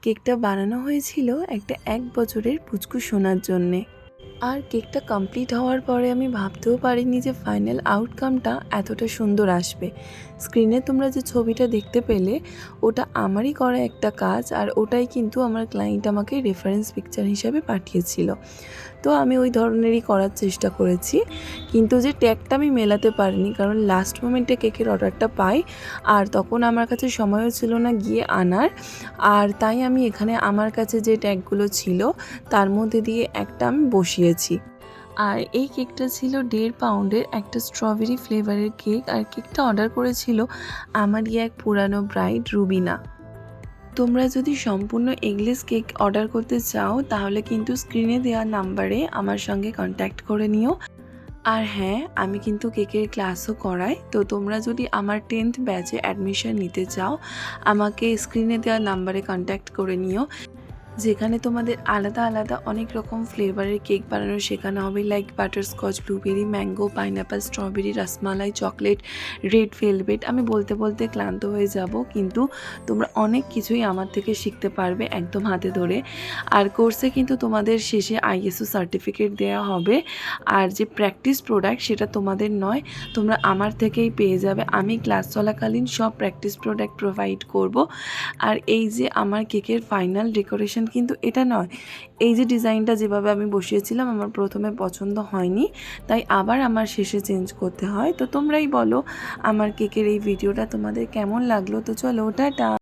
কেকটা বানানো হয়েছিল একটা 1 বছরের পুচকু সোনার জন্যে। আর কেকটা কমপ্লিট হওয়ার পরে আমি ভাবতেও পারিনি যে ফাইনাল আউটকামটা এতটা সুন্দর আসবে। স্ক্রিনে তোমরা যে ছবিটা দেখতে পেলে ওটা আমারই করা একটা কাজ, আর ওটাই কিন্তু আমার ক্লায়েন্ট আমাকে রেফারেন্স পিকচার হিসাবে পাঠিয়েছিল। তো আমি ওই ধরনেরই করার চেষ্টা করেছি, কিন্তু যে ট্যাগটা আমি মেলাতে পারিনি, কারণ লাস্ট মোমেন্টে কেকের অর্ডারটা পাই আর তখন আমার কাছে সময়ও ছিল না গিয়ে আনার। আর তাই আমি এখানে আমার কাছে যে ট্যাগগুলো ছিল তার মধ্যে দিয়ে একটা আমি বসিয়েছি। আর এই কেকটা ছিল 1.5 পাউন্ডের একটা স্ট্রবেরি ফ্লেভারের কেক, আর কেকটা অর্ডার করেছিল আমারই এক পুরানো ব্রাইড রুবিনা। তোমরা যদি সম্পূর্ণ এগলেস কেক অর্ডার করতে চাও তাহলে কিন্তু স্ক্রিনে দেওয়া নাম্বারে আমার সঙ্গে কন্ট্যাক্ট করে নিও। আর হ্যাঁ, আমি কিন্তু কেকের ক্লাসও করাই। তো তোমরা যদি আমার 10th ব্যাচে অ্যাডমিশন নিতে চাও আমাকে স্ক্রিনে দেওয়া নাম্বারে কন্ট্যাক্ট করে নিও, যেখানে তোমাদের আলাদা আলাদা অনেক রকম ফ্লেভারের কেক বানানো শেখানো হবে, like butterscotch, blueberry, mango, pineapple, strawberry, rasmalai, chocolate, red velvet. আমি বলতে বলতে ক্লান্ত হয়ে যাব, কিন্তু তোমরা অনেক কিছুই আমার থেকে শিখতে পারবে একদম হাতে ধরে। আর কোর্সে কিন্তু তোমাদের শেষে ISO সার্টিফিকেট দেওয়া হবে। আর যে প্র্যাকটিস প্রোডাক্ট সেটা তোমাদের নয়, তোমরা আমার থেকেই পেয়ে যাবে। আমি ক্লাস চলাকালীন সব প্র্যাকটিস প্রোডাক্ট প্রোভাইড করব। আর এই যে আমার কেকের ফাইনাল ডেকোরেশন কিন্তু এটা নয়, এই যে ডিজাইনটা যেভাবে আমি বসিয়েছিলাম আমার প্রথমে পছন্দ হয়নি, তাই আবার আমার শেষে চেঞ্জ করতে হয়। তো তোমরাই বলো আমার কেকের এই ভিডিওটা তোমাদের কেমন লাগলো। তো চলো, টাটা।